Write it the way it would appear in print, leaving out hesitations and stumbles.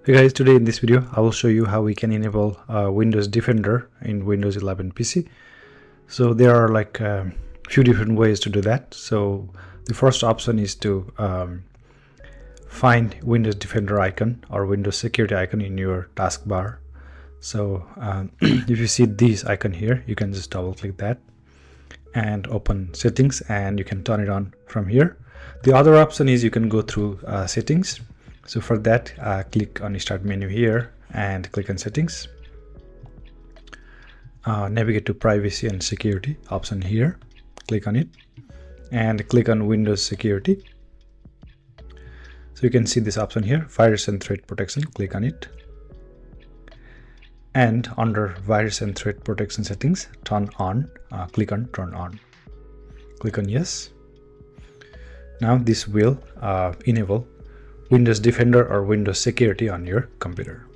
Hey guys, today in this video I will show you how we can enable Windows Defender in Windows 11 PC. So there are like a few different ways to do that. So the first option is to find Windows Defender icon or Windows security icon in your taskbar. So if you see this icon here, you can just double click that and open settings, and you can turn it on from here. The other option is you can go through settings. So for that, click on start menu here and click on settings. Navigate to privacy and security option here, click on it and click on Windows security. So you can see this option here, virus and threat protection, click on it. And under virus and threat protection settings, turn on, click on turn on, click on yes. Now this will enable Windows Defender or Windows Security on your computer.